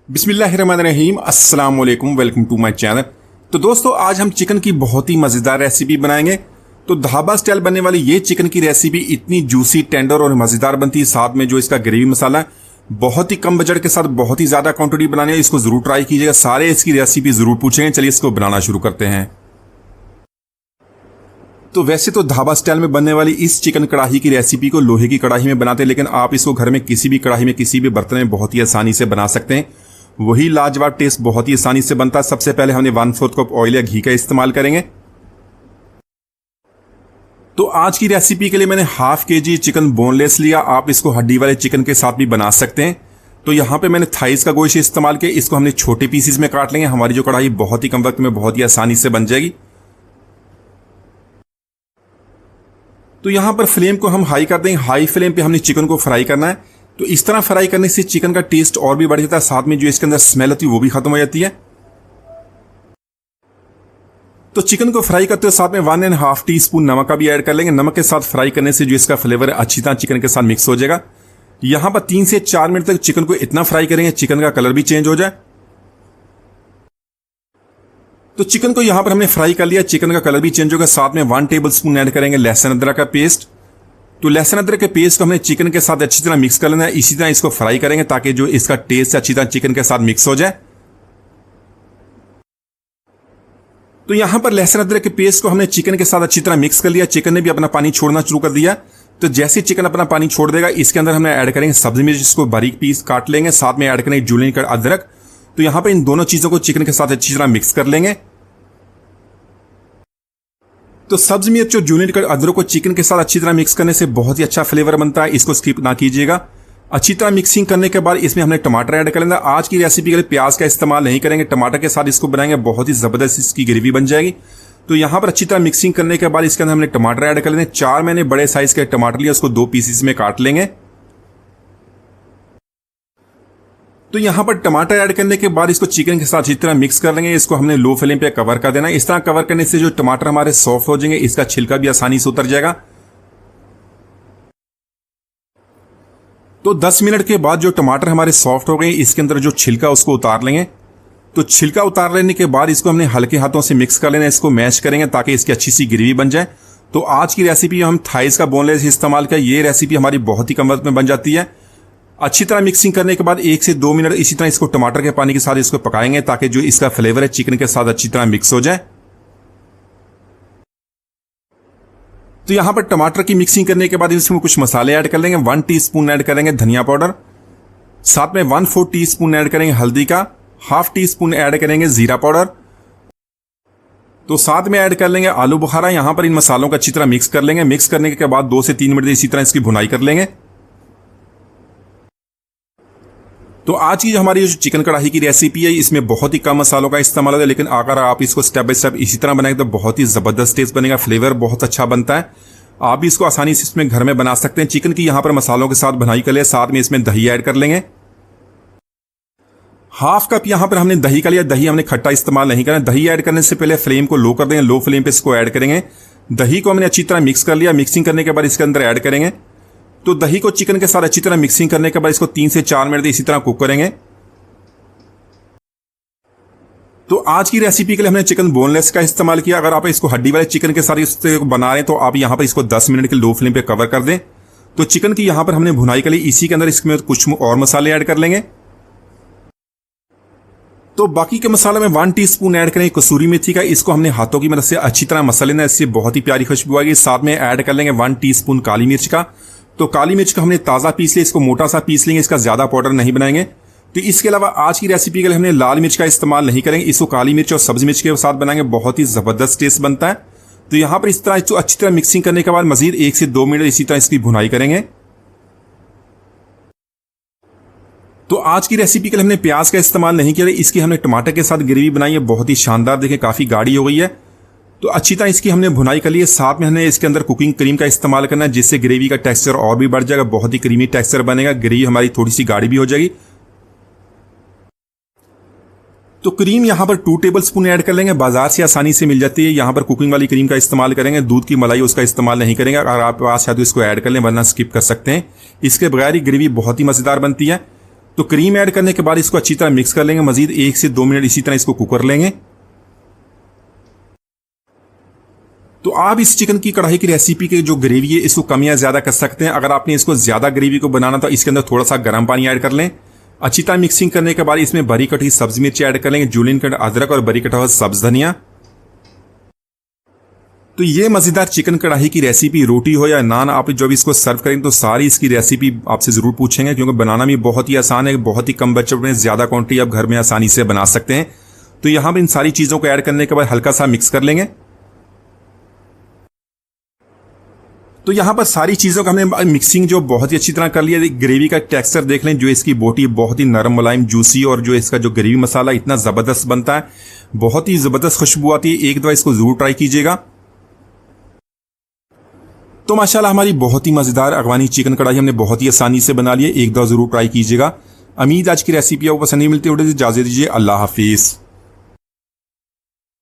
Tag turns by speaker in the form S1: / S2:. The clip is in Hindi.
S1: बिस्मिल्लाहिर्रहमानिर्रहीम, अस्सलाम वालेकुम, वेलकम टू माय चैनल। तो दोस्तों, आज हम चिकन की बहुत ही मज़ेदार रेसिपी बनाएंगे। तो ढाबा स्टाइल बनने वाली ये चिकन की रेसिपी इतनी जूसी, टेंडर और मज़ेदार बनती है। साथ में जो इसका ग्रेवी मसाला है, बहुत ही कम बजट के साथ बहुत ही ज़्यादा क्वांटिटी बनानी है। इसको ज़रूर ट्राई कीजिएगा, सारे इसकी रेसिपी ज़रूर पूछेंगे। चलिए इसको बनाना शुरू करते हैं। तो वैसे तो ढाबा स्टाइल में बनने वाली इस चिकन कढ़ाई की रेसिपी को लोहे की कढ़ाई में बनाते हैं, लेकिन आप इसको घर में किसी भी कढ़ाई में किसी भी बर्तन में बहुत ही आसानी से बना सकते हैं। वही लाजवाब टेस्ट बहुत ही आसानी से बनता है। सबसे पहले हमने 1/4 कप ऑयल या घी का इस्तेमाल करेंगे। तो आज की रेसिपी के लिए मैंने ½ kg चिकन बोनलेस लिया। आप इसको हड्डी वाले चिकन के साथ भी बना सकते हैं। तो यहाँ पे मैंने थाइस का गोश्त इस्तेमाल किया। इसको हमने छोटे पीसेस में काट लेंगे। हमारी जो कढ़ाई बहुत ही कम वक्त में बहुत ही आसानी से बन जाएगी। तो यहाँ पर फ्लेम को हम हाई कर देंगे। हाई फ्लेम पे हमने चिकन को फ्राई करना है। तो इस तरह फ्राई करने से चिकन का टेस्ट और भी बढ़ जाता है, साथ में जो इसके अंदर स्मेल होती है वो भी खत्म हो जाती है। तो चिकन को फ्राई करते हुए साथ में 1.5 टीस्पून नमक का भी ऐड कर लेंगे। नमक के साथ फ्राई करने से जो इसका फ्लेवर है अच्छी तरह चिकन के साथ मिक्स हो जाएगा। यहां पर 3 से 4 मिनट तक चिकन को इतना फ्राई करेंगे चिकन का कलर भी चेंज हो जाए। तो चिकन को यहां पर हमने फ्राई कर लिया, चिकन का कलर भी चेंज होगा। साथ में 1 टेबलस्पून ऐड करेंगे लहसुन अदरक का पेस्ट। तो लहसुन अदरक के पेस्ट को हमने चिकन के साथ अच्छी तरह मिक्स कर लेना है। इसी तरह इसको फ्राई करेंगे ताकि जो इसका टेस्ट अच्छी तरह चिकन के साथ मिक्स हो जाए। तो यहां पर लहसुन अदरक के पेस्ट को हमने चिकन के साथ अच्छी तरह मिक्स कर लिया। चिकन ने भी अपना पानी छोड़ना शुरू कर दिया। तो जैसे चिकन अपना पानी छोड़ देगा, इसके अंदर हमने ऐड करेंगे सब्जी मिर्च, जिसको बारीक पीस काट लेंगे। साथ में ऐड करेंगे जूलियन कट अदरक। तो यहां पर इन दोनों चीजों को चिकन के साथ अच्छी तरह मिक्स कर लेंगे। तो सब्जी मिर्च और जूलियन कट अदरक को चिकन के साथ अच्छी तरह मिक्स करने से बहुत ही अच्छा फ्लेवर बनता है। इसको स्किप ना कीजिएगा। अच्छी तरह मिक्सिंग करने के बाद इसमें हमने टमाटर ऐड कर लेना। आज की रेसिपी के लिए प्याज का इस्तेमाल नहीं करेंगे, टमाटर के साथ इसको बनाएंगे। बहुत ही जबरदस्त इसकी ग्रेवी बन जाएगी। तो यहां पर अच्छी तरह मिक्सिंग करने के बाद इसके अंदर हमने टमाटर ऐड कर लेने। 4 मैंने बड़े साइज के टमाटर लिया, उसको 2 पीसेस में काट लेंगे। तो यहां पर टमाटर ऐड करने के बाद इसको चिकन के साथ अच्छी तरह मिक्स कर लेंगे। इसको हमने लो फ्लेम पे कवर कर देना। इस तरह कवर करने से जो टमाटर हमारे सॉफ्ट हो जाएंगे, इसका छिलका भी आसानी से उतर जाएगा। तो 10 मिनट के बाद जो टमाटर हमारे सॉफ्ट हो गए, इसके अंदर जो छिलका उसको उतार लेंगे। तो छिलका उतार लेने के बाद इसको हमने हल्के हाथों से मिक्स कर लेना। इसको मैश करेंगे ताकि इसकी अच्छी सी ग्रेवी बन जाए। तो आज की रेसिपी हम थाइस का बोनलेस इस्तेमाल किया। ये रेसिपी हमारी बहुत ही कम वक्त में बन जाती है। अच्छी तरह मिक्सिंग करने के बाद 1 से 2 मिनट इसी तरह इसको टमाटर के पानी के साथ इसको पकाएंगे ताकि जो इसका फ्लेवर है चिकन के साथ अच्छी तरह मिक्स हो जाए। तो यहां पर टमाटर की मिक्सिंग करने के बाद इसमें कुछ मसाले ऐड कर लेंगे। 1 टीस्पून ऐड करेंगे धनिया पाउडर। साथ में 1/4 टीस्पून ऐड करेंगे हल्दी का। ½ टीस्पून ऐड करेंगे जीरा पाउडर। तो साथ में ऐड कर लेंगे आलू बुखारा। यहां पर इन मसालों को अच्छी तरह मिक्स कर लेंगे। मिक्स करने के बाद 2 से 3 मिनट इसी तरह इसकी भुनाई कर लेंगे। तो आज की जो हमारी जो चिकन कढ़ाई की रेसिपी है, इसमें बहुत ही कम मसालों का इस्तेमाल होता है, लेकिन अगर आप इसको स्टेप बाय स्टेप इसी तरह बनाएंगे तो बहुत ही जबरदस्त टेस्ट बनेगा। फ्लेवर बहुत अच्छा बनता है। आप भी इसको आसानी से इसमें घर में बना सकते हैं। चिकन की यहां पर मसालों के साथ भुनाई कर ले। साथ में इसमें दही ऐड कर लेंगे। ½ कप यहां पर हमने दही का लिया। दही हमने खट्टा इस्तेमाल नहीं करना। दही ऐड करने से पहले फ्लेम को लो कर देंगे। लो फ्लेम पे इसको ऐड करेंगे। दही को हमने अच्छी तरह मिक्स कर लिया। मिक्सिंग करने के बाद इसके अंदर ऐड करेंगे। तो दही को चिकन के साथ अच्छी तरह मिक्सिंग करने के बाद इसको 3 से 4 मिनट इसी तरह कुक करेंगे। तो आज की रेसिपी के लिए हमने चिकन बोनलेस का इस्तेमाल किया। अगर आप इसको हड्डी वाले चिकन के साथ इसको बना रहे हैं तो आप यहां पर इसको 10 मिनट के लो फ्लेम पे कवर कर दें। तो चिकन की यहां पर हमने भुनाई कर ली। इसी के अंदर इसमें कुछ और मसाले ऐड कर लेंगे। तो बाकी के मसाले में 1 टीस्पून ऐड करेंगे कसूरी मेथी का। इसको हमने हाथों की मदद से अच्छी तरह मसल लेना। इससे बहुत ही प्यारी खुशबू आएगी। साथ में ऐड कर लेंगे 1 टीस्पून काली मिर्च का। तो काली मिर्च को हमने ताजा पीस लिया। इसको मोटा सा पीस लेंगे, इसका ज्यादा पाउडर नहीं बनाएंगे। तो इसके अलावा आज की रेसिपी के लिए हमने लाल मिर्च का इस्तेमाल नहीं करेंगे। इसको काली मिर्च और सब्जी मिर्च के साथ बनाएंगे। बहुत ही जबरदस्त टेस्ट बनता है। तो यहां पर इस तरह इसको अच्छी तरह मिक्सिंग करने के बाद मजीद 1 से 2 मिनट इसी तरह इसकी भुनाई करेंगे। तो आज की रेसिपी के लिए हमने प्याज का इस्तेमाल नहीं किया। इसकी हमने टमाटर के साथ ग्रेवी बनाई है। बहुत ही शानदार, देखें काफी गाढ़ी हो गई है। तो अच्छी तरह इसकी हमने भुनाई कर ली है। साथ में हमने इसके अंदर कुकिंग क्रीम का इस्तेमाल करना है, जिससे ग्रेवी का टेक्सचर और भी बढ़ जाएगा। बहुत ही क्रीमी टेक्सचर बनेगा। ग्रेवी हमारी थोड़ी सी गाढ़ी भी हो जाएगी। तो क्रीम यहां पर 2 टेबलस्पून ऐड कर लेंगे। बाजार से आसानी से मिल जाती है। यहां पर कुकिंग वाली क्रीम का इस्तेमाल करेंगे। दूध की मलाई उसका इस्तेमाल नहीं करेंगे। अगर आप पास है तो इसको ऐड कर लें, वरना स्किप कर सकते हैं। इसके बगैर ही ग्रेवी बहुत ही मजेदार बनती है। तो क्रीम ऐड करने के बाद इसको अच्छी तरह मिक्स कर लेंगे। मजीद 1 से 2 मिनट इसी तरह इसको कुक कर लेंगे। तो आप इस चिकन की कढ़ाई की रेसिपी की जो ग्रेवी है इसको कम या ज्यादा कर सकते हैं। अगर आपने इसको ज्यादा ग्रेवी को बनाना तो इसके अंदर थोड़ा सा गर्म पानी ऐड कर लें। अच्छी तरह मिक्सिंग करने के बाद इसमें बरी कटी सब्ज मिर्ची ऐड कर लेंगे, जूलियन कट अदरक और बरी कटा हुआ सब्ज धनिया। तो ये मजेदार चिकन कढ़ाई की रेसिपी रोटी हो या नान, आप जब इसको सर्व करेंगे तो सारी इसकी रेसिपी आपसे जरूर पूछेंगे, क्योंकि बनाना भी बहुत ही आसान है। बहुत ही कम बजट में ज्यादा क्वांटिटी आप घर में आसानी से बना सकते हैं। तो यहां पर इन सारी चीजों को ऐड करने के बाद हल्का सा मिक्स कर लेंगे। तो यहां पर सारी चीजों का हमने मिक्सिंग जो बहुत ही अच्छी तरह कर लिया। ग्रेवी का टेक्सचर देख लें, जो इसकी बोटी बहुत ही नरम मुलायम जूसी, और जो इसका जो ग्रेवी मसाला इतना जबरदस्त बनता है, बहुत ही जबरदस्त खुशबू आती है। एक दफा इसको जरूर ट्राई कीजिएगा। तो माशाल्लाह हमारी बहुत ही मजेदार अफगानी चिकन कढ़ाई हमने बहुत ही आसानी से बना ली है। एक दफा जरूर ट्राई कीजिएगा। उम्मीद आज की रेसिपी आपको पसंद नहीं मिलती, इजाजत दीजिए। अल्लाह हाफिज।